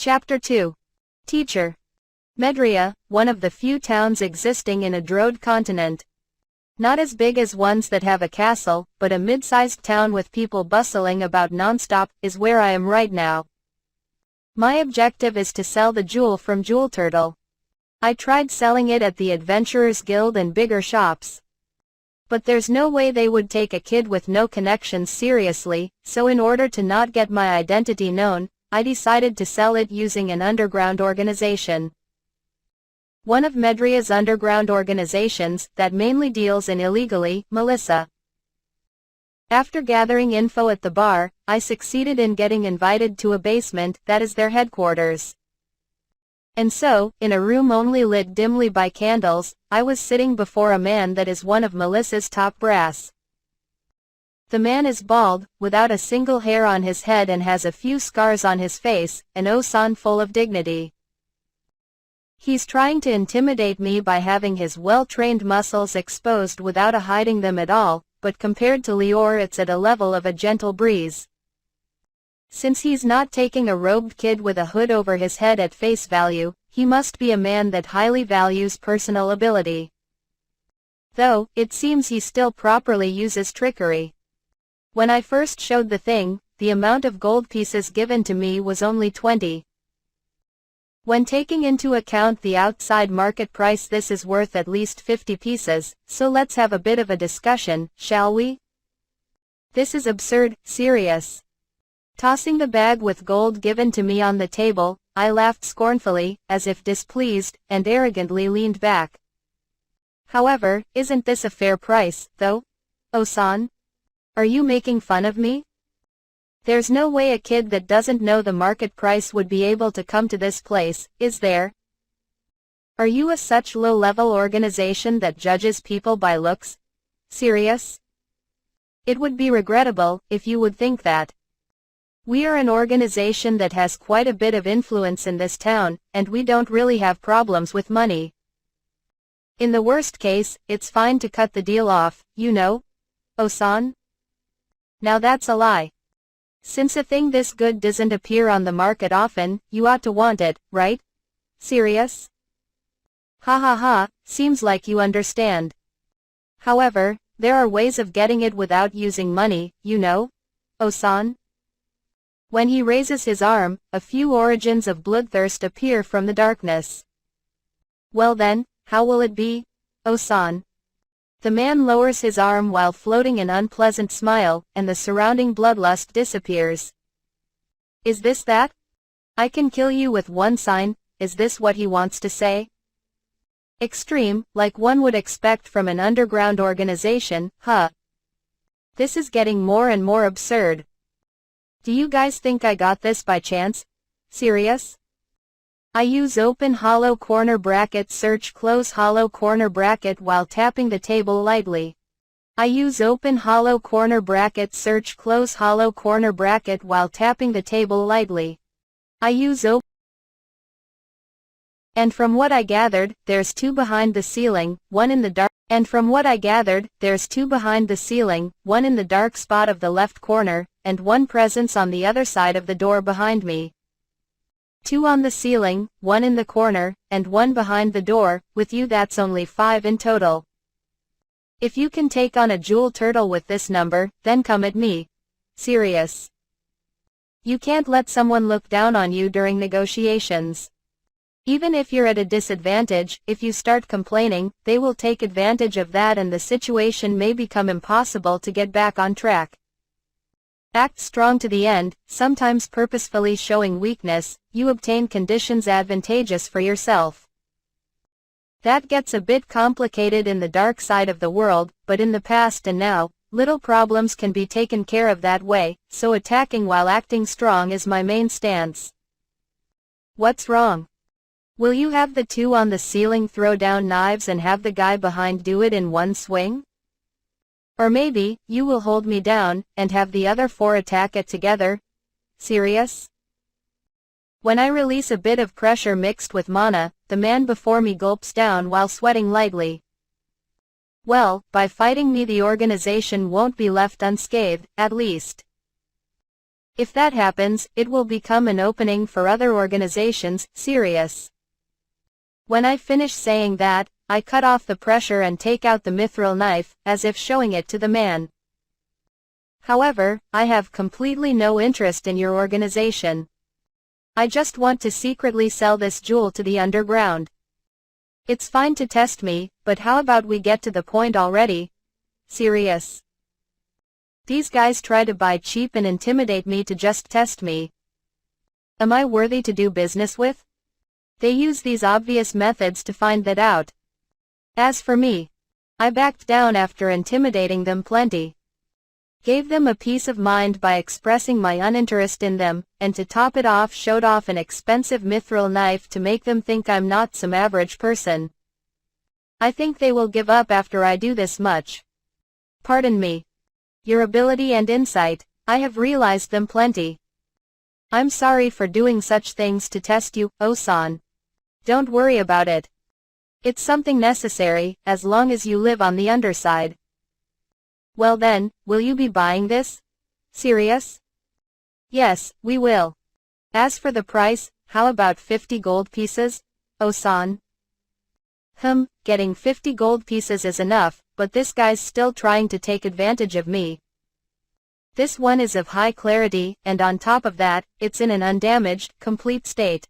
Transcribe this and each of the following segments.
Chapter 2. Teacher. Medria, one of the few towns existing in a Drode continent. Not as big as ones that have a castle, but a mid-sized town with people bustling about non-stop, is where I am right now. My objective is to sell the jewel from Jewel Turtle. I tried selling it at the Adventurers Guild and bigger shops. But there's no way they would take a kid with no connections seriously, so in order to not get my identity known, I decided to sell it using an underground organization. One of Medria's underground organizations that mainly deals in illegally, Melissa. After gathering info at the bar, I succeeded in getting invited to a basement that is their headquarters. And so, in a room only lit dimly by candles, I was sitting before a man that is one of Melissa's top brass. The man is bald, without a single hair on his head and has a few scars on his face, an Osan full of dignity. He's trying to intimidate me by having his well-trained muscles exposed without hiding them at all, but compared to Lior it's at a level of a gentle breeze. Since he's not taking a robed kid with a hood over his head at face value, he must be a man that highly values personal ability. Though, it seems he still properly uses trickery. When I first showed the thing, the amount of gold pieces given to me was only 20. When taking into account the outside market price, this is worth at least 50 pieces, so let's have a bit of a discussion, shall we? This is absurd, serious. Tossing the bag with gold given to me on the table, I laughed scornfully, as if displeased, and arrogantly leaned back. However, isn't this a fair price, though? Osan? Are you making fun of me? There's no way a kid that doesn't know the market price would be able to come to this place, is there? Are you a such low-level organization that judges people by looks? Serious? It would be regrettable if you would think that. We are an organization that has quite a bit of influence in this town, and we don't really have problems with money. In the worst case, it's fine to cut the deal off, you know? Osan? Now that's a lie. Since a thing this good doesn't appear on the market often, you ought to want it, right? Serious? Ha ha ha, seems like you understand. However, there are ways of getting it without using money, you know? Osan? When he raises his arm, a few origins of bloodthirst appear from the darkness. Well then, how will it be? Osan. The man lowers his arm while floating an unpleasant smile, and the surrounding bloodlust disappears. Is this that? I can kill you with one sign, is this what he wants to say? Extreme, like one would expect from an underground organization, huh? This is getting more and more absurd. Do you guys think I got this by chance? Serious? I use open hollow corner bracket search close hollow corner bracket while tapping the table lightly. I use open hollow corner bracket search close hollow corner bracket while tapping the table lightly. I use open. And from what I gathered, there's two behind the ceiling, one in the dark. And from what I gathered, there's two behind the ceiling, one in the dark spot of the left corner, and one presence on the other side of the door behind me. Two on the ceiling, one in the corner, and one behind the door, with you that's only 5 in total. If you can take on a Jewel Turtle with this number, then come at me. Serious. You can't let someone look down on you during negotiations. Even if you're at a disadvantage, if you start complaining, they will take advantage of that and the situation may become impossible to get back on track. Act strong to the end, sometimes purposefully showing weakness, you obtain conditions advantageous for yourself. That gets a bit complicated in the dark side of the world, but in the past and now, little problems can be taken care of that way, so attacking while acting strong is my main stance. What's wrong? Will you have the two on the ceiling throw down knives and have the guy behind do it in one swing? Or maybe, you will hold me down, and have the other 4 attack it together? Serious? When I release a bit of pressure mixed with mana, the man before me gulps down while sweating lightly. Well, by fighting me the organization won't be left unscathed, at least. If that happens, it will become an opening for other organizations, serious. When I finish saying that, I cut off the pressure and take out the mithril knife, as if showing it to the man. However, I have completely no interest in your organization. I just want to secretly sell this jewel to the underground. It's fine to test me, but how about we get to the point already? Serious. These guys try to buy cheap and intimidate me to just test me. Am I worthy to do business with? They use these obvious methods to find that out. As for me, I backed down after intimidating them plenty. Gave them a peace of mind by expressing my uninterest in them, and to top it off showed off an expensive mithril knife to make them think I'm not some average person. I think they will give up after I do this much. Pardon me. Your ability and insight, I have realized them plenty. I'm sorry for doing such things to test you, Osan. Don't worry about it. It's something necessary, as long as you live on the underside. Well then, will you be buying this? Serious? Yes, we will. As for the price, how about 50 gold pieces, Osan? Getting 50 gold pieces is enough, but this guy's still trying to take advantage of me. This one is of high clarity, and on top of that, it's in an undamaged, complete state.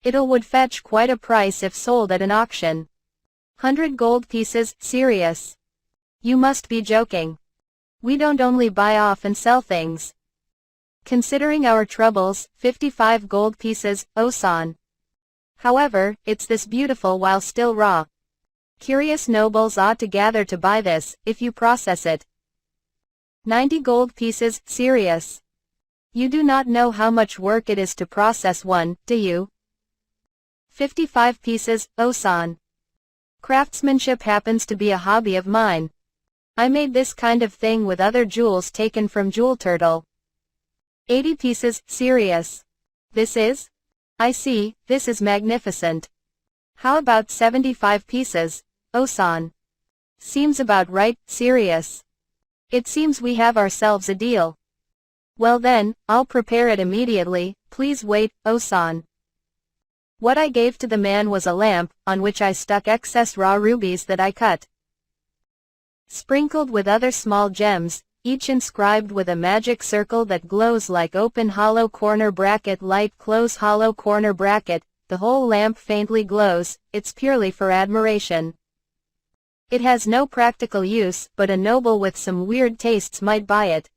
Would fetch quite a price if sold at an auction. 100 gold pieces, serious? You must be joking. We don't only buy off and sell things. Considering our troubles, 55 gold pieces, Osan. However, it's this beautiful while still raw. Curious nobles ought to gather to buy this, if you process it. 90 gold pieces, serious? You do not know how much work it is to process one, do you? 55 pieces, Osan. Craftsmanship happens to be a hobby of mine. I made this kind of thing with other jewels taken from Jewel Turtle. 80 pieces, serious? This is? I see, this is magnificent. How about 75 pieces, Osan? Seems about right, serious. It seems we have ourselves a deal. Well then, I'll prepare it immediately, please wait, Osan. What I gave to the man was a lamp, on which I stuck excess raw rubies that I cut. Sprinkled with other small gems, each inscribed with a magic circle that glows like open hollow corner bracket light close hollow corner bracket, the whole lamp faintly glows, it's purely for admiration. It has no practical use, but a noble with some weird tastes might buy it.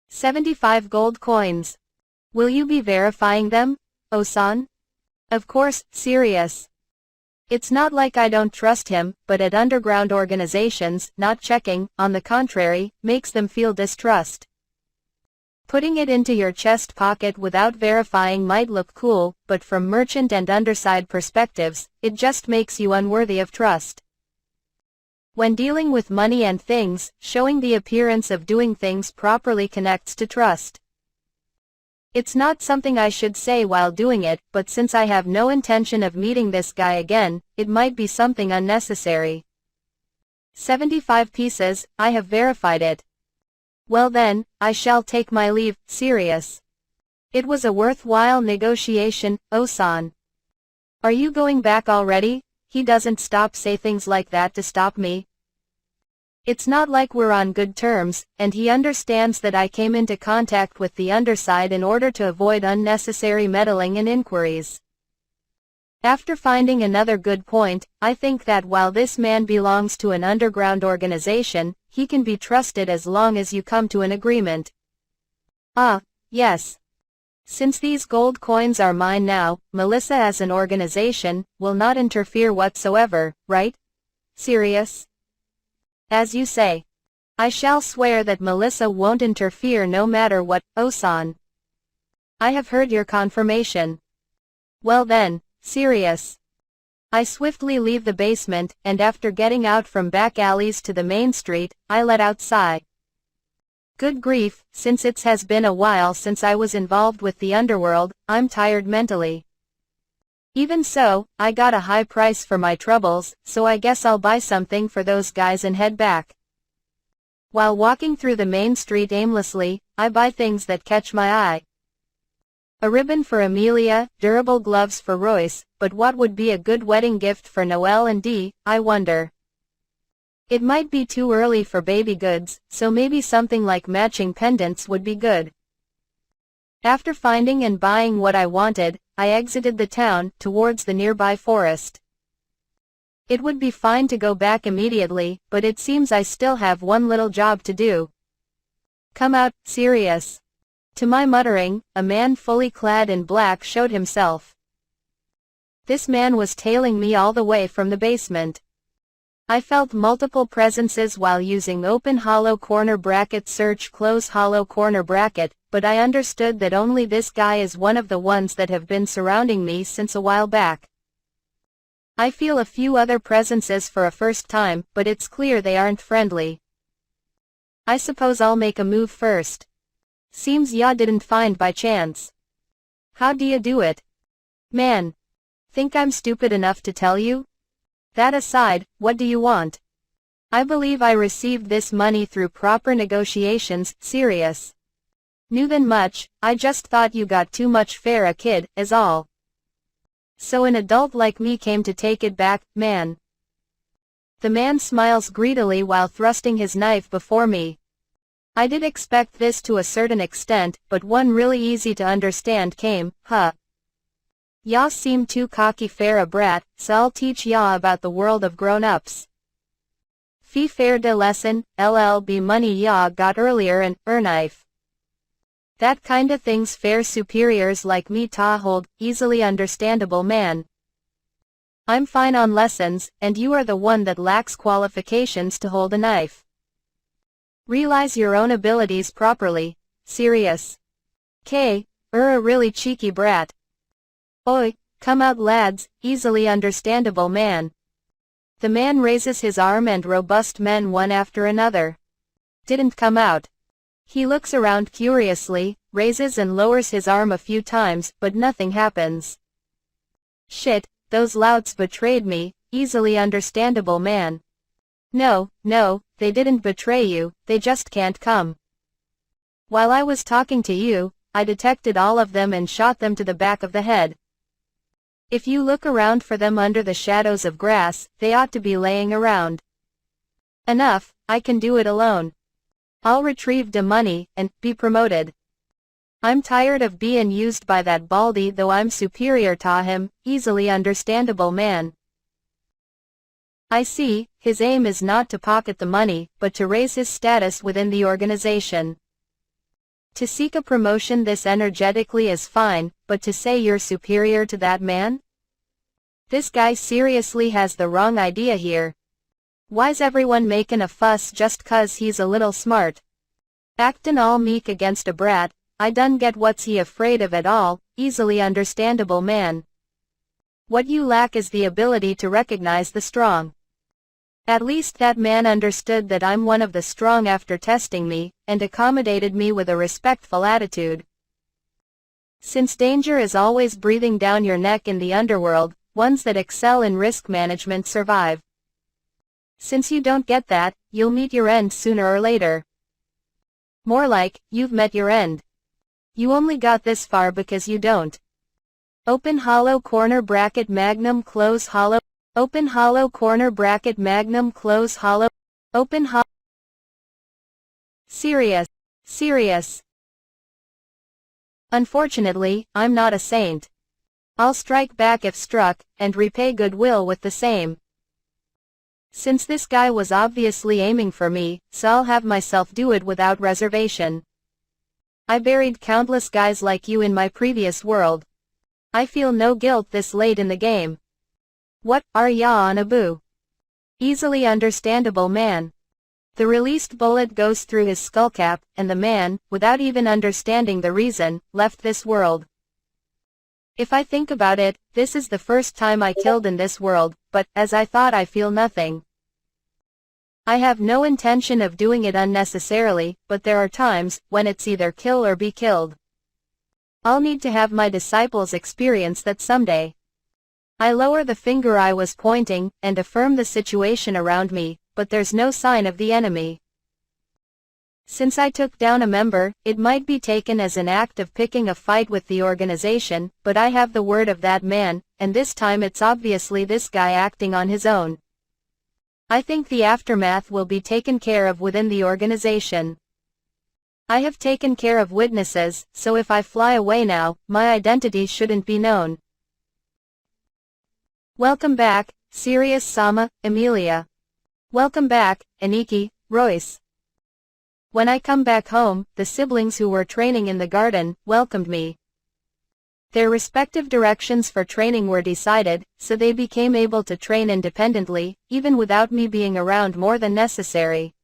75 gold coins. Will you be verifying them, Osan? Of course, serious. It's not like I don't trust him, but at underground organizations, not checking, on the contrary, makes them feel distrust. Putting it into your chest pocket without verifying might look cool, but from merchant and underside perspectives, it just makes you unworthy of trust. When dealing with money and things, showing the appearance of doing things properly connects to trust. It's not something I should say while doing it, but since I have no intention of meeting this guy again, it might be something unnecessary. 75 pieces, I have verified it. Well then, I shall take my leave, serious. It was a worthwhile negotiation, Osan. Are you going back already? He doesn't say things like that to stop me. It's not like we're on good terms, and he understands that I came into contact with the underside in order to avoid unnecessary meddling and inquiries. After finding another good point, I think that while this man belongs to an underground organization, he can be trusted as long as you come to an agreement. Ah, yes. Since these gold coins are mine now, Melissa as an organization, will not interfere whatsoever, right? Serious? As you say. I shall swear that Melissa won't interfere no matter what, Osan. I have heard your confirmation. Well then, serious. I swiftly leave the basement, and after getting out from back alleys to the main street, I let out sigh. Good grief, since it has been a while since I was involved with the underworld, I'm tired mentally. Even so, I got a high price for my troubles, so I guess I'll buy something for those guys and head back. While walking through the main street aimlessly, I buy things that catch my eye. A ribbon for Amelia, durable gloves for Royce, but what would be a good wedding gift for Noelle and Dee, I wonder. It might be too early for baby goods, so maybe something like matching pendants would be good. After finding and buying what I wanted, I exited the town, towards the nearby forest. It would be fine to go back immediately, but it seems I still have one little job to do. Come out, Sirius. To my muttering, a man fully clad in black showed himself. This man was tailing me all the way from the basement. I felt multiple presences while using open hollow corner bracket search close hollow corner bracket, but I understood that only this guy is one of the ones that have been surrounding me since a while back. I feel a few other presences for a first time, but it's clear they aren't friendly. I suppose I'll make a move first. Seems ya didn't find by chance. How do you do it? Man. Think I'm stupid enough to tell you? That aside, what do you want? I believe I received this money through proper negotiations, Sirius. Knew than much, I just thought you got too much fair a kid, is all. So an adult like me came to take it back, man. The man smiles greedily while thrusting his knife before me. I did expect this to a certain extent, but one really easy to understand came, huh. Ya seem too cocky fair a brat, so I'll teach ya about the world of grown-ups. Fee fair de lesson, LLB money ya got earlier and, knife. That kinda thing's fair superiors like me ta hold, easily understandable man. I'm fine on lessons, and you are the one that lacks qualifications to hold a knife. Realize your own abilities properly, Sirius. A really cheeky brat. Oi, come out lads, easily understandable man. The man raises his arm and robust men one after another. Didn't come out. He looks around curiously, raises and lowers his arm a few times, but nothing happens. Shit, those louts betrayed me, easily understandable man. No, they didn't betray you, they just can't come. While I was talking to you, I detected all of them and shot them to the back of the head. If you look around for them under the shadows of grass, they ought to be laying around. Enough, I can do it alone. I'll retrieve the money, and, be promoted. I'm tired of being used by that baldy though I'm superior to him, easily understandable man. I see, his aim is not to pocket the money, but to raise his status within the organization. To seek a promotion this energetically is fine, but to say you're superior to that man? This guy seriously has the wrong idea here. Why's everyone making a fuss just 'cause he's a little smart? Actin' all meek against a brat, I done get what's he afraid of at all, easily understandable man. What you lack is the ability to recognize the strong. At least that man understood that I'm one of the strong after testing me, and accommodated me with a respectful attitude. Since danger is always breathing down your neck in the underworld, ones that excel in risk management survive. Since you don't get that, you'll meet your end sooner or later. More like, you've met your end. You only got this far because you don't. Open hollow corner bracket magnum close hollow. Open hollow corner bracket magnum close hollow. Open hollow. Sirius. Unfortunately, I'm not a saint. I'll strike back if struck, and repay goodwill with the same. Since this guy was obviously aiming for me, so I'll have myself do it without reservation. I buried countless guys like you in my previous world. I feel no guilt this late in the game. What are ya on Abu? Easily understandable man. The released bullet goes through his skullcap, and the man, without even understanding the reason, left this world. If I think about it, this is the first time I killed in this world, but, as I thought, I feel nothing. I have no intention of doing it unnecessarily, but there are times when it's either kill or be killed. I'll need to have my disciples experience that someday. I lower the finger I was pointing, and affirm the situation around me, but there's no sign of the enemy. Since I took down a member, it might be taken as an act of picking a fight with the organization, but I have the word of that man, and this time it's obviously this guy acting on his own. I think the aftermath will be taken care of within the organization. I have taken care of witnesses, so if I fly away now, my identity shouldn't be known. Welcome back, Sirius Sama, Emilia. Welcome back, Aniki, Royce. When I come back home, the siblings who were training in the garden welcomed me. Their respective directions for training were decided, so they became able to train independently, even without me being around more than necessary.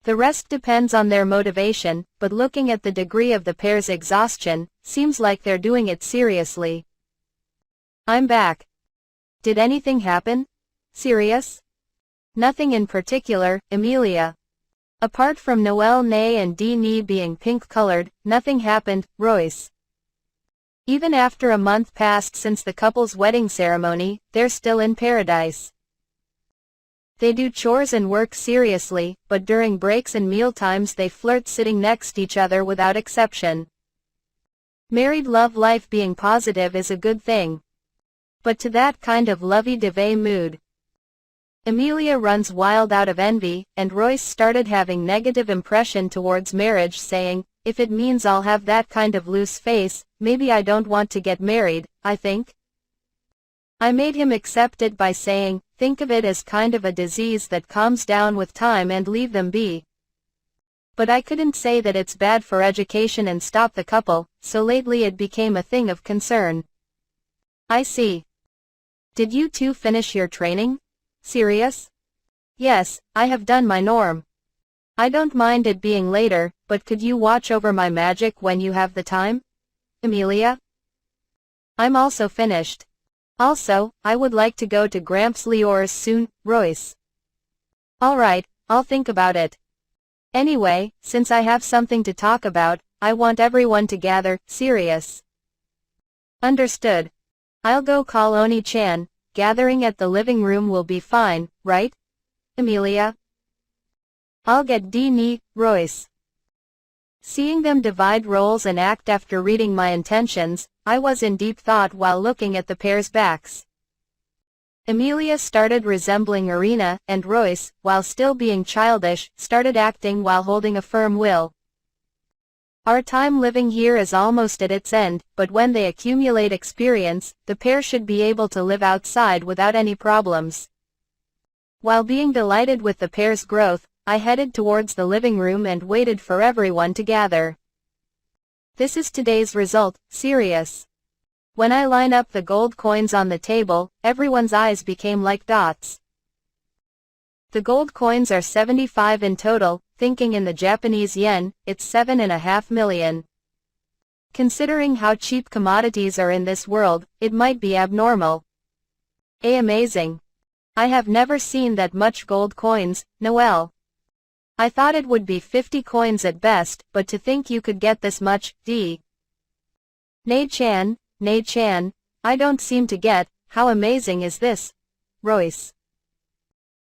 The rest depends on their motivation, but looking at the degree of the pair's exhaustion, seems like they're doing it seriously. I'm back. Did anything happen? Sirius? Nothing in particular, Emilia. Apart from Noelle Nay and Dee Nee being pink-colored, nothing happened, Royce. Even after a month passed since the couple's wedding ceremony, they're still in paradise. They do chores and work seriously, but during breaks and mealtimes they flirt sitting next to each other without exception. Married love life being positive is a good thing. But to that kind of lovey-dovey mood, Emilia runs wild out of envy, and Royce started having negative impression towards marriage, saying, if it means I'll have that kind of loose face, maybe I don't want to get married, I think. I made him accept it by saying, think of it as kind of a disease that calms down with time and leave them be. But I couldn't say that it's bad for education and stop the couple, so lately it became a thing of concern. I see. Did you two finish your training? Sirius? Yes, I have done my norm. I don't mind it being later, but could you watch over my magic when you have the time? Emilia? I'm also finished. Also, I would like to go to Gramps Leor's soon, Royce. Alright, I'll think about it. Anyway, since I have something to talk about, I want everyone to gather, Sirius. Understood. I'll go call Oni-chan. Gathering at the living room will be fine, right? Emilia? I'll get Dee Nee, Royce. Seeing them divide roles and act after reading my intentions, I was in deep thought while looking at the pair's backs. Emilia started resembling Irina, and Royce, while still being childish, started acting while holding a firm will. Our time living here is almost at its end, but when they accumulate experience, the pair should be able to live outside without any problems. While being delighted with the pair's growth, I headed towards the living room and waited for everyone to gather. This is today's result, Sirius. When I line up the gold coins on the table, everyone's eyes became like dots. The gold coins are 75 in total, thinking in the Japanese yen, it's 7.5 million. Considering how cheap commodities are in this world, it might be abnormal. Amazing. I have never seen that much gold coins, Noelle. I thought it would be 50 coins at best, but to think you could get this much, Dee. Nei-chan, I don't seem to get, how amazing is this? Royce.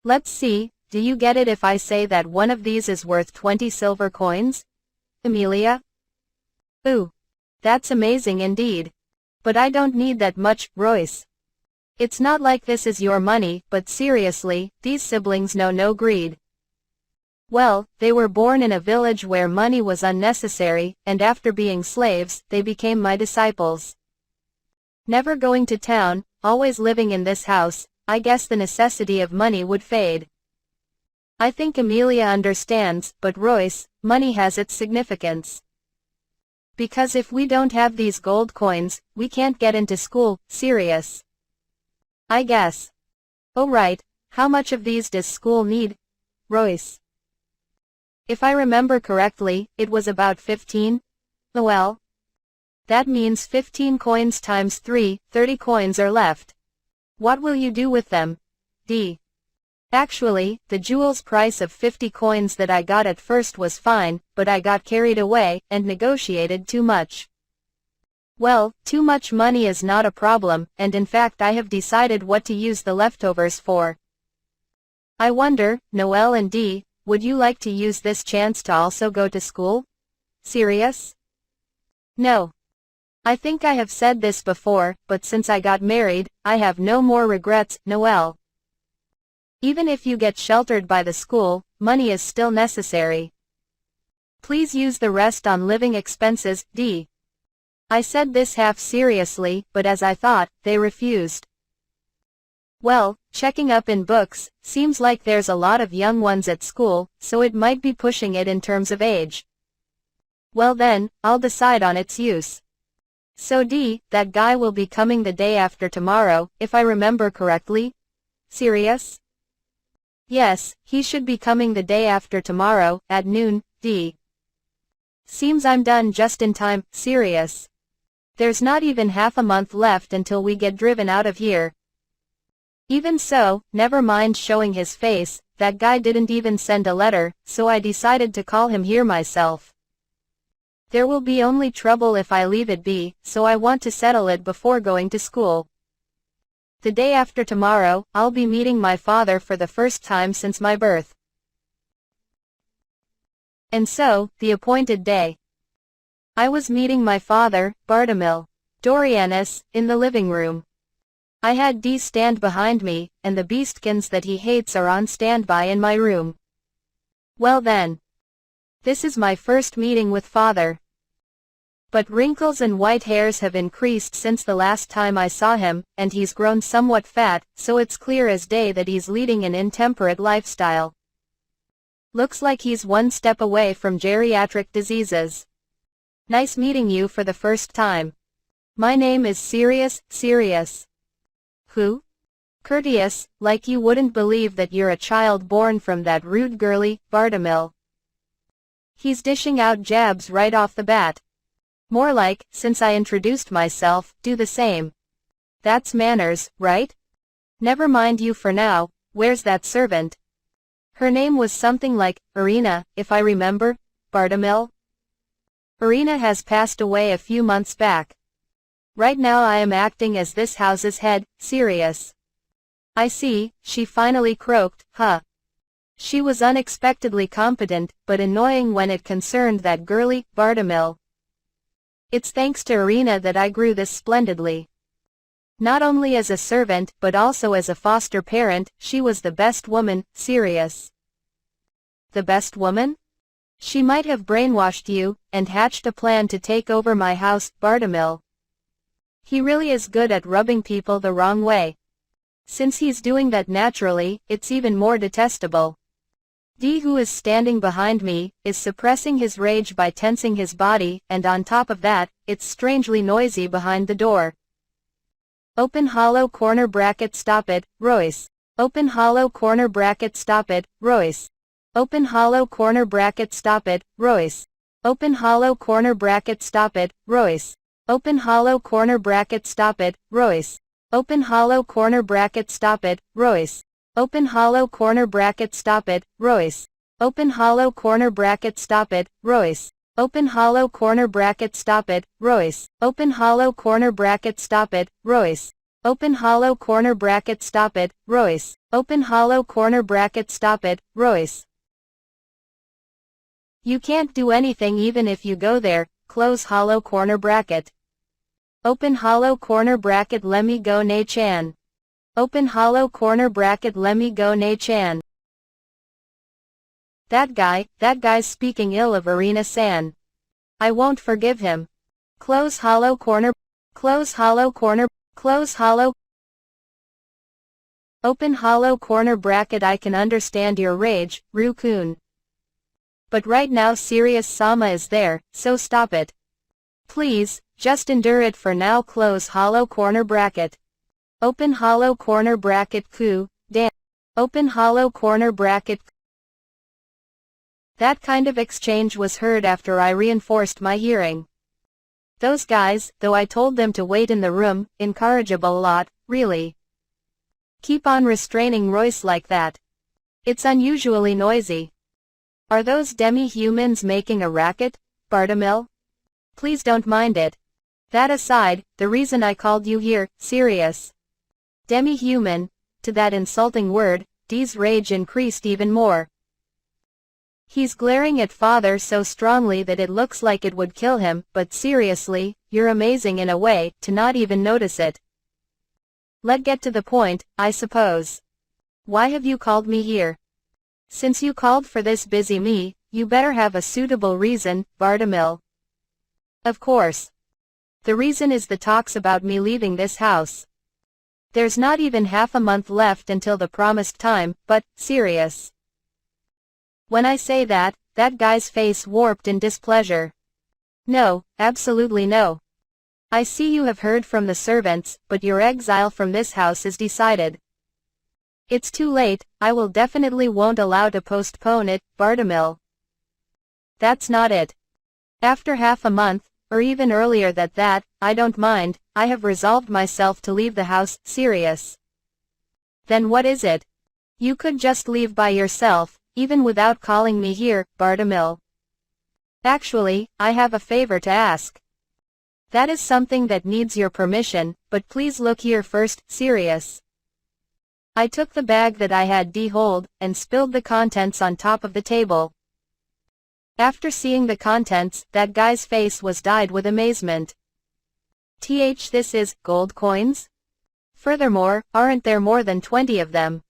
Let's see, do you get it if I say that one of these is worth 20 silver coins? Emilia? Ooh. That's amazing indeed. But I don't need that much, Royce. It's not like this is your money, but seriously, these siblings know no greed. Well, they were born in a village where money was unnecessary, and after being slaves, they became my disciples. Never going to town, always living in this house, I guess the necessity of money would fade. I think Emilia understands, but Royce, money has its significance. Because if we don't have these gold coins, we can't get into school, Sirius. I guess. Oh right, how much of these does school need? Royce. If I remember correctly, it was about 15? Well. That means 15 coins times 3, 30 coins are left. What will you do with them? Dee. Actually, the jewel's price of 50 coins that I got at first was fine, but I got carried away, and negotiated too much. Well, too much money is not a problem, and in fact I have decided what to use the leftovers for. I wonder, Noelle and Dee, would you like to use this chance to also go to school? Serious? No. I think I have said this before, but since I got married, I have no more regrets, Noel. Even if you get sheltered by the school, money is still necessary. Please use the rest on living expenses, Dee. I said this half seriously, but as I thought, they refused. Well, checking up in books, seems like there's a lot of young ones at school, so it might be pushing it in terms of age. Well then, I'll decide on its use. So Dee, that guy will be coming the day after tomorrow, if I remember correctly? Serious? Yes, he should be coming the day after tomorrow, at noon, Dee. Seems I'm done just in time, serious. There's not even half a month left until we get driven out of here. Even so, never mind showing his face, that guy didn't even send a letter, so I decided to call him here myself. There will be only trouble if I leave it be, so I want to settle it before going to school. The day after tomorrow, I'll be meeting my father for the first time since my birth. And so, the appointed day. I was meeting my father, Bartimil Dorianus, in the living room. I had Dee stand behind me, and the beastkins that he hates are on standby in my room. Well then. This is my first meeting with father. But wrinkles and white hairs have increased since the last time I saw him, and he's grown somewhat fat, so it's clear as day that he's leading an intemperate lifestyle. Looks like he's one step away from geriatric diseases. Nice meeting you for the first time. My name is Sirius. Who? Courteous, like you wouldn't believe that you're a child born from that rude girly, Bartimil. He's dishing out jabs right off the bat. More like, since I introduced myself, do the same. That's manners, right? Never mind you for now, where's that servant? Her name was something like, Irina, if I remember, Bartimil? Irina has passed away a few months back. Right now I am acting as this house's head, Sirius. I see, she finally croaked, huh? She was unexpectedly competent, but annoying when it concerned that girly, Bartimil. It's thanks to Irina that I grew this splendidly. Not only as a servant, but also as a foster parent, she was the best woman, Sirius. The best woman? She might have brainwashed you, and hatched a plan to take over my house, Bartimil. He really is good at rubbing people the wrong way. Since he's doing that naturally, it's even more detestable. Dee, who is standing behind me, is suppressing his rage by tensing his body, and on top of that, it's strangely noisy behind the door. Open hollow corner bracket stop it, Royce. Open hollow corner bracket stop it, Royce. Open hollow corner bracket stop it, Royce. Open hollow corner bracket stop it, Royce. Open hollow corner bracket stop it, Royce. Open hollow corner bracket stop it, Royce. Open hollow corner bracket stop it, Royce. Open hollow corner bracket stop it, Royce. Open hollow corner bracket stop it, Royce. Open hollow corner bracket stop it, Royce. Open hollow corner bracket stop it, Royce. Open hollow corner bracket stop it, Royce. You can't do anything even if you go there, close hollow corner bracket. Open hollow corner bracket lemme go nay chan. Open hollow corner bracket lemme go nay chan. That guy's speaking ill of Irina San. I won't forgive him. Close hollow corner. Close hollow corner. Close hollow. Open hollow corner bracket. I can understand your rage, Rukun. But right now Sirius Sama is there, so stop it. Please, just endure it for now. Close hollow corner bracket. Open hollow corner bracket ku, dan. Open hollow corner bracket. That kind of exchange was heard after I reinforced my hearing. Those guys, though I told them to wait in the room, incorrigible lot, really. Keep on restraining Royce like that. It's unusually noisy. Are those demi-humans making a racket, Bartimil? Please don't mind it. That aside, the reason I called you here, Sirius. Demi-human, to that insulting word, Dee's rage increased even more. He's glaring at father so strongly that it looks like it would kill him, but seriously, you're amazing in a way, to not even notice it. Let's get to the point, I suppose. Why have you called me here? Since you called for this busy me, you better have a suitable reason, Bartimil. Of course. The reason is the talks about me leaving this house. There's not even half a month left until the promised time, but, Sirius. When I say that, that guy's face warped in displeasure. No, absolutely no. I see you have heard from the servants, but your exile from this house is decided. It's too late, I will definitely won't allow to postpone it, Bartimil. That's not it. After half a month, or even earlier than that, I don't mind, I have resolved myself to leave the house, Sirius. Then what is it? You could just leave by yourself, even without calling me here, Bartimil. Actually, I have a favor to ask. That is something that needs your permission, but please look here first, Sirius. I took the bag that I had hold, and spilled the contents on top of the table. After seeing the contents, that guy's face was dyed with amazement. This is gold coins? Furthermore, aren't there more than 20 of them?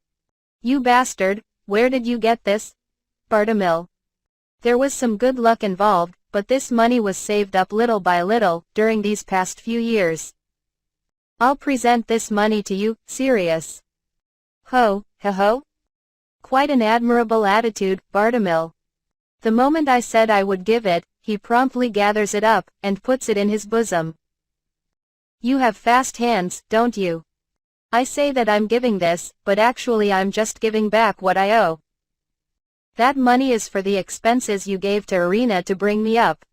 You bastard, where did you get this? Bartimil. There was some good luck involved, but this money was saved up little by little, during these past few years. I'll present this money to you, Sirius. Ho, ho. Quite an admirable attitude, Bartimil. The moment I said I would give it, he promptly gathers it up, and puts it in his bosom. You have fast hands, don't you? I say that I'm giving this, but actually I'm just giving back what I owe. That money is for the expenses you gave to Irina to bring me up.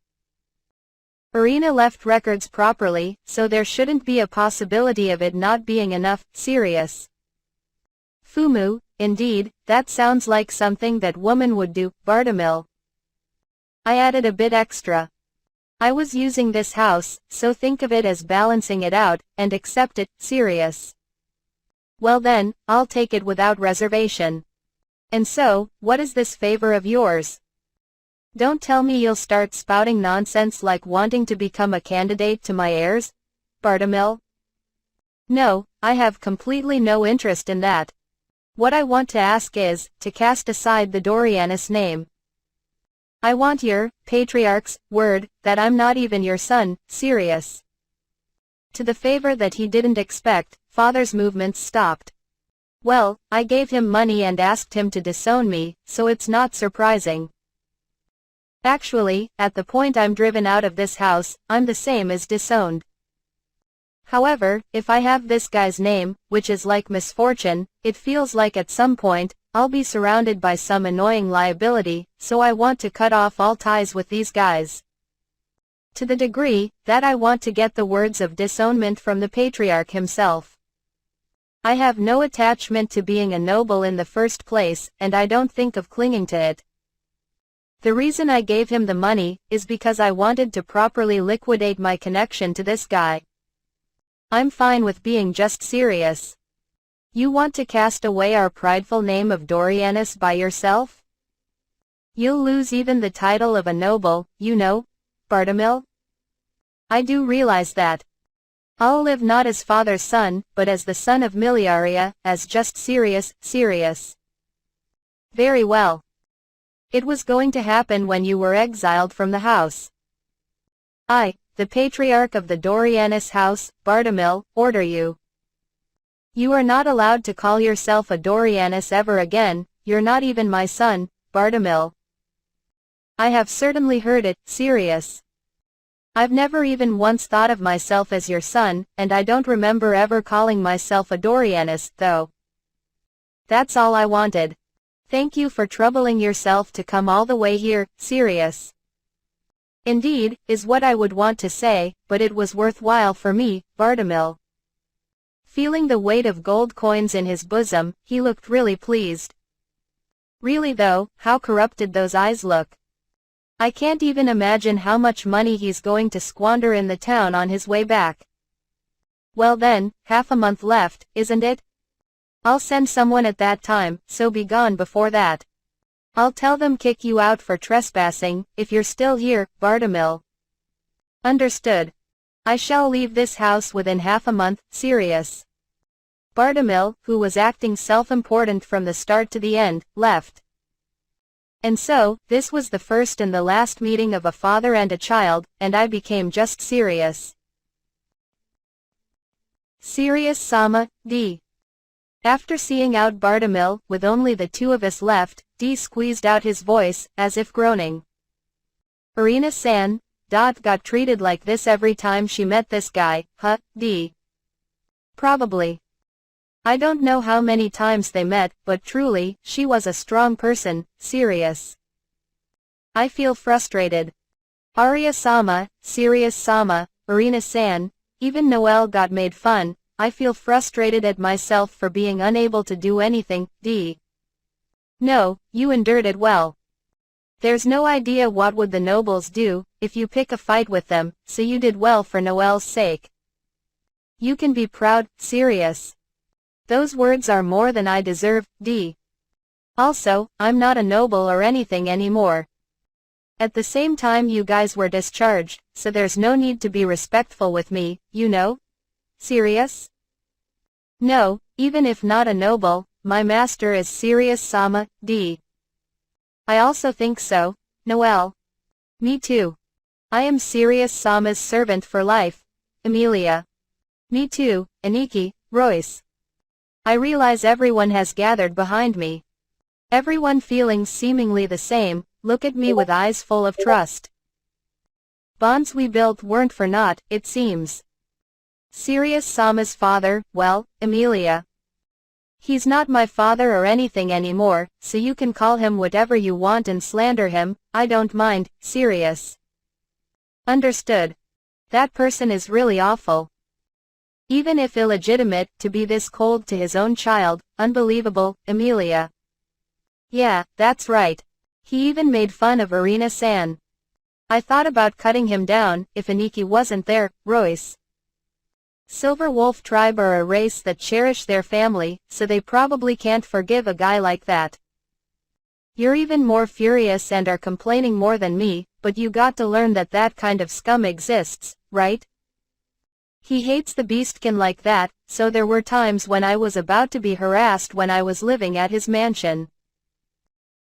Irina left records properly, so there shouldn't be a possibility of it not being enough, Sirius. Fumu, indeed, that sounds like something that woman would do, Bartimil. I added a bit extra. I was using this house, so think of it as balancing it out, and accept it, Sirius. Well then, I'll take it without reservation. And so, what is this favor of yours? Don't tell me you'll start spouting nonsense like wanting to become a candidate to my heirs, Bartimil. No, I have completely no interest in that. What I want to ask is, to cast aside the Dorianus name. I want your, patriarch's, word, that I'm not even your son, Sirius. To the favor that he didn't expect, father's movements stopped. Well, I gave him money and asked him to disown me, so it's not surprising. Actually, at the point I'm driven out of this house, I'm the same as disowned. However, if I have this guy's name, which is like misfortune, it feels like at some point, I'll be surrounded by some annoying liability, so I want to cut off all ties with these guys. To the degree, that I want to get the words of disownment from the patriarch himself. I have no attachment to being a noble in the first place, and I don't think of clinging to it. The reason I gave him the money, is because I wanted to properly liquidate my connection to this guy. I'm fine with being just Sirius. You want to cast away our prideful name of Dorianus by yourself? You'll lose even the title of a noble, you know, Bartimil. I do realize that. I'll live not as father's son, but as the son of Miliaria, as just Sirius. Very well. It was going to happen when you were exiled from the house. I, the patriarch of the Dorianus house, Bartimil, order you. You are not allowed to call yourself a Dorianus ever again, you're not even my son, Bartimil. I have certainly heard it, Sirius. I've never even once thought of myself as your son, and I don't remember ever calling myself a Dorianus, though. That's all I wanted. Thank you for troubling yourself to come all the way here, Sirius. Indeed, is what I would want to say, but it was worthwhile for me, Bartimil. Feeling the weight of gold coins in his bosom, he looked really pleased. Really though, how corrupted those eyes look. I can't even imagine how much money he's going to squander in the town on his way back. Well then, half a month left, isn't it? I'll send someone at that time, so be gone before that. I'll tell them kick you out for trespassing, if you're still here, Bartimil. Understood. I shall leave this house within half a month, Sirius. Bartimil, who was acting self-important from the start to the end, left. And so, this was the first and the last meeting of a father and a child, and I became just Sirius. Sirius Sama, D. After seeing out Bartimil, with only the two of us left, D squeezed out his voice, as if groaning. Erina-san, Dot got treated like this every time she met this guy, huh, D? Probably. I don't know how many times they met, but truly, she was a strong person, Sirius. I feel frustrated. Arya-sama, Sirius-sama, Erina-san, even Noelle got made fun. I feel frustrated at myself for being unable to do anything, D. No, you endured it well. There's no idea what would the nobles do, if you pick a fight with them, so you did well for Noelle's sake. You can be proud, Sirius. Those words are more than I deserve, D. Also, I'm not a noble or anything anymore. At the same time you guys were discharged, so there's no need to be respectful with me, you know? Sirius? No, even if not a noble, my master is Sirius-sama, D. I also think so, Noelle. Me too. I am Sirius-sama's servant for life, Emilia. Me too, Aniki, Royce. I realize everyone has gathered behind me. Everyone feeling seemingly the same, look at me with eyes full of trust. Bonds we built weren't for naught, it seems. Sirius-sama's father, well, Emilia. He's not my father or anything anymore, so you can call him whatever you want and slander him, I don't mind, Sirius. Understood. That person is really awful. Even if illegitimate, to be this cold to his own child, unbelievable, Emilia. Yeah, that's right. He even made fun of Erina-san. I thought about cutting him down, if Aniki wasn't there, Royce. Silver Wolf tribe are a race that cherish their family, so they probably can't forgive a guy like that. You're even more furious and are complaining more than me, but you got to learn that that kind of scum exists, right? He hates the beastkin like that, so there were times when I was about to be harassed when I was living at his mansion.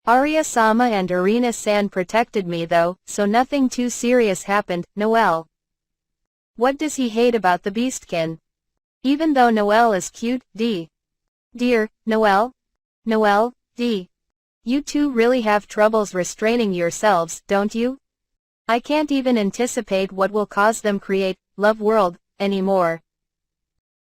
Arya-sama and Erina-san protected me though, so nothing too serious happened, Noelle. What does he hate about the beastkin? Even though Noelle is cute, D. Dear, Noelle? Noelle, D. You two really have troubles restraining yourselves, don't you? I can't even anticipate what will cause them create, Love World, anymore.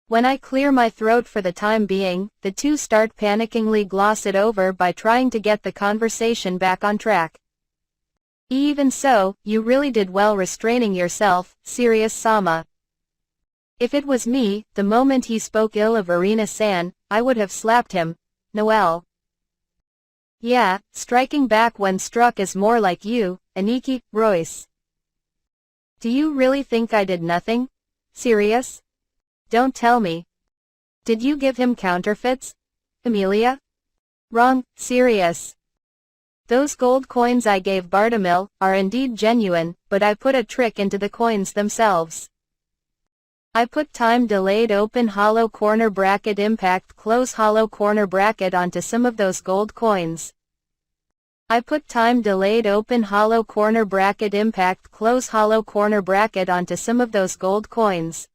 When I clear my throat for the time being, the two start panickingly gloss it over by trying to get the conversation back on track. Even so, you really did well restraining yourself, Sirius-sama. If it was me, the moment he spoke ill of Erina-san, I would have slapped him, Noelle. Yeah, striking back when struck is more like you, Aniki, Royce. Do you really think I did nothing? Sirius? Don't tell me. Did you give him counterfeits? Emilia? Wrong, Sirius. Those gold coins I gave Bartimil are indeed genuine, but I put a trick into the coins themselves. I put time delayed open hollow corner bracket impact close hollow corner bracket onto some of those gold coins. I put time delayed open hollow corner bracket impact close hollow corner bracket onto some of those gold coins.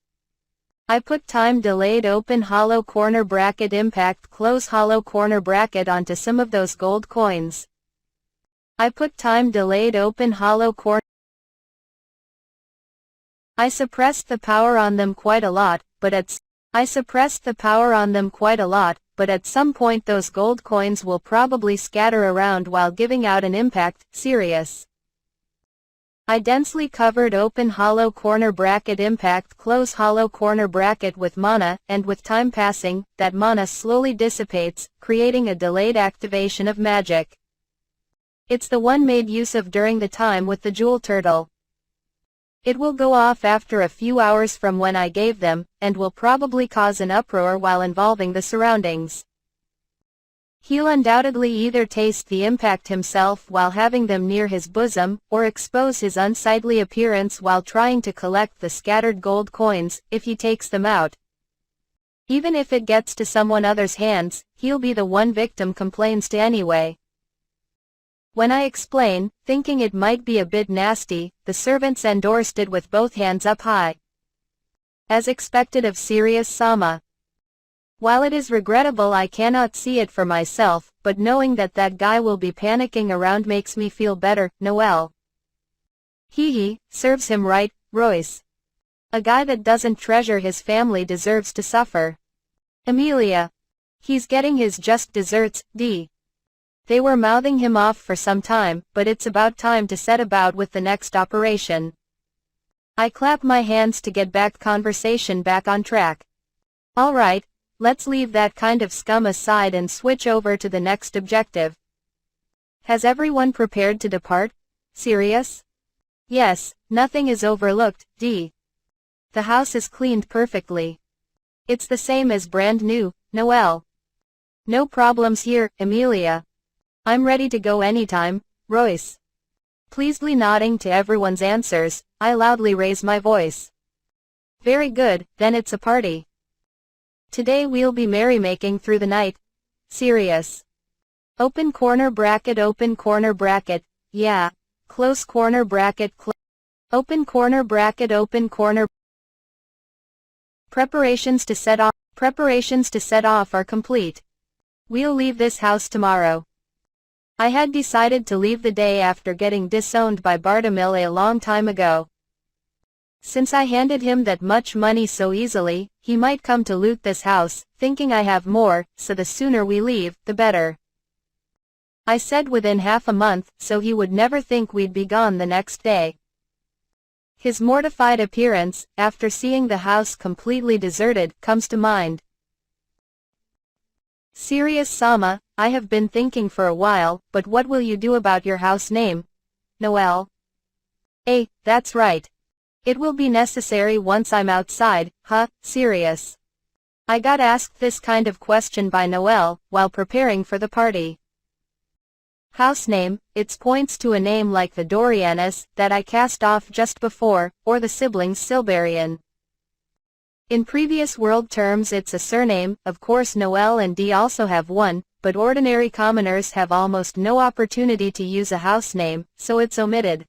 I put time delayed open hollow corner bracket impact close hollow corner bracket onto some of those gold coins. I put time delayed open hollow corner. I suppressed the power on them quite a lot, but at some point those gold coins will probably scatter around while giving out an impact, Sirius. I densely covered open hollow corner bracket impact close hollow corner bracket with mana, and with time passing, that mana slowly dissipates, creating a delayed activation of magic. It's the one made use of during the time with the jewel turtle. It will go off after a few hours from when I gave them, and will probably cause an uproar while involving the surroundings. He'll undoubtedly either taste the impact himself while having them near his bosom, or expose his unsightly appearance while trying to collect the scattered gold coins, if he takes them out. Even if it gets to someone other's hands, he'll be the one victim complains to anyway. When I explain, thinking it might be a bit nasty, the servants endorsed it with both hands up high. As expected of Sirius Sama. While it is regrettable I cannot see it for myself, but knowing that that guy will be panicking around makes me feel better, Noel. Hee, serves him right, Royce. A guy that doesn't treasure his family deserves to suffer. Emilia. He's getting his just desserts, D. They were mouthing him off for some time, but it's about time to set about with the next operation. I clap my hands to get conversation back on track. All right. Let's leave that kind of scum aside and switch over to the next objective. Has everyone prepared to depart? Sirius? Yes, nothing is overlooked, D. The house is cleaned perfectly. It's the same as brand new, Noel. No problems here, Emilia. I'm ready to go anytime, Royce. Pleasantly nodding to everyone's answers, I loudly raise my voice. Very good, then it's a party. Today we'll be merrymaking through the night. Sirius. Open corner bracket, yeah. Close corner bracket, open corner bracket, open corner. Preparations to set off are complete. We'll leave this house tomorrow. I had decided to leave the day after getting disowned by Bartomil a long time ago. Since I handed him that much money so easily, he might come to loot this house, thinking I have more, so the sooner we leave, the better. I said within half a month, so he would never think we'd be gone the next day. His mortified appearance, after seeing the house completely deserted, comes to mind. Sirius Sama, I have been thinking for a while, but what will you do about your house name? Noel. That's right. It will be necessary once I'm outside, Sirius. I got asked this kind of question by Noel, while preparing for the party. House name, it points to a name like the Dorianus, that I cast off just before, or the siblings Silberian. In previous world terms it's a surname, of course Noel and D also have one, but ordinary commoners have almost no opportunity to use a house name, so it's omitted.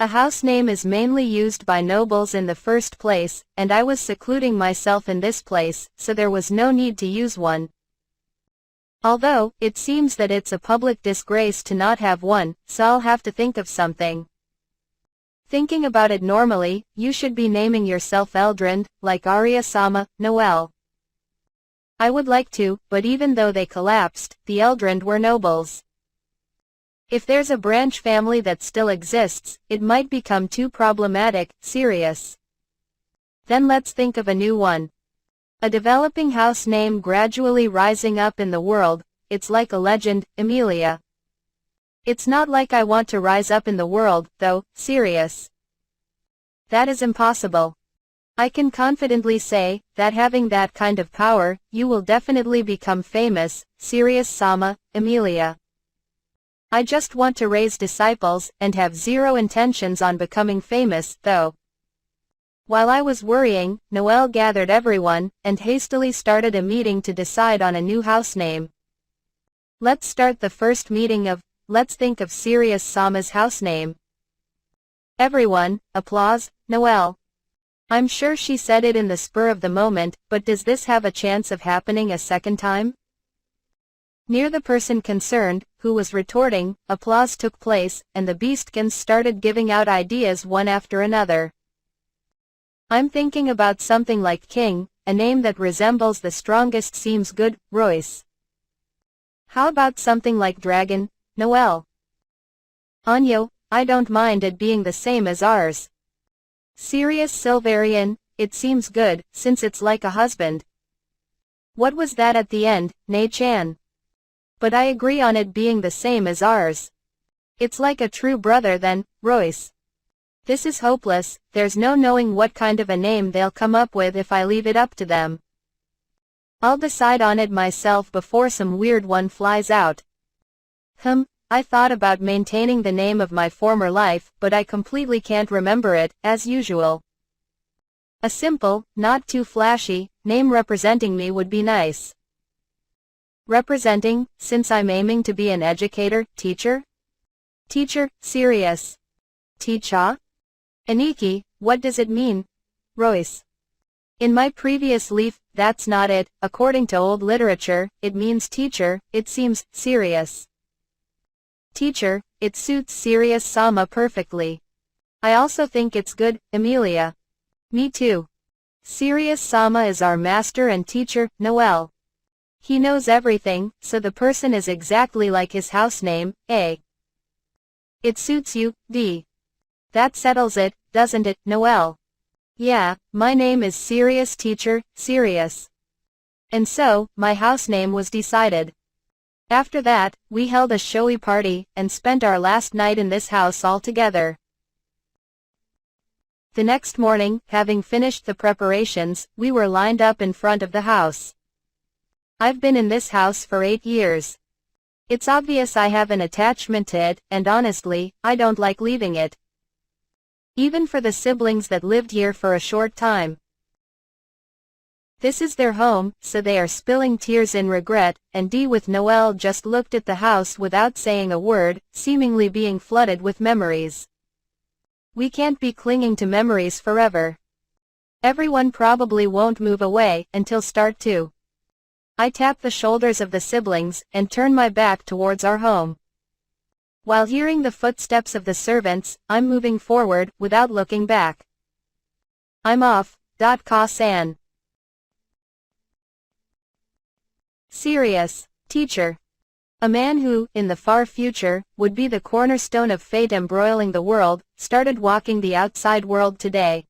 A house name is mainly used by nobles in the first place, and I was secluding myself in this place, so there was no need to use one. Although, it seems that it's a public disgrace to not have one, so I'll have to think of something. Thinking about it normally, you should be naming yourself Eldrand, like Arya-sama, Noel. I would like to, but even though they collapsed, the Eldrand were nobles. If there's a branch family that still exists, it might become too problematic, Sirius. Then let's think of a new one. A developing house name gradually rising up in the world, it's like a legend, Emilia. It's not like I want to rise up in the world, though, Sirius. That is impossible. I can confidently say, that having that kind of power, you will definitely become famous, Sirius Sama, Emilia. I just want to raise disciples, and have zero intentions on becoming famous, though. While I was worrying, Noel gathered everyone, and hastily started a meeting to decide on a new house name. Let's start the first meeting let's think of Sirius Sama's house name. Everyone, applause, Noel. I'm sure she said it in the spur of the moment, but does this have a chance of happening a second time? Near the person concerned, who was retorting, applause took place, and the beastkins started giving out ideas one after another. I'm thinking about something like King, a name that resembles the strongest seems good, Royce. How about something like Dragon, Noel? Anyo, I don't mind it being the same as ours. Sirius Silverian, it seems good, since it's like a husband. What was that at the end, Nei-chan? But I agree on it being the same as ours. It's like a true brother then, Royce. This is hopeless, there's no knowing what kind of a name they'll come up with if I leave it up to them. I'll decide on it myself before some weird one flies out. I thought about maintaining the name of my former life, but I completely can't remember it, as usual. A simple, not too flashy, name representing me would be nice. Representing, since I'm aiming to be an educator, teacher? Teacher, serious. Teacher? Aniki, what does it mean? Royce. In my previous leaf, that's not it. According to old literature, it means teacher. It seems serious. Teacher, it suits Serious Sama perfectly. I also think it's good, Emilia. Me too. Serious Sama is our master and teacher, Noel. He knows everything, so the person is exactly like his house name, A. It suits you, D. That settles it, doesn't it, Noel? Yeah, my name is Serious Teacher, Serious. And so, my house name was decided. After that, we held a showy party, and spent our last night in this house all together. The next morning, having finished the preparations, we were lined up in front of the house. I've been in this house for 8 years. It's obvious I have an attachment to it, and honestly, I don't like leaving it. Even for the siblings that lived here for a short time. This is their home, so they are spilling tears in regret, and Dee with Noel just looked at the house without saying a word, seemingly being flooded with memories. We can't be clinging to memories forever. Everyone probably won't move away, until start 2. I tap the shoulders of the siblings, and turn my back towards our home. While hearing the footsteps of the servants, I'm moving forward, without looking back. I'm off. Ka-san. Serious, teacher. A man who, in the far future, would be the cornerstone of fate embroiling the world, started walking the outside world today.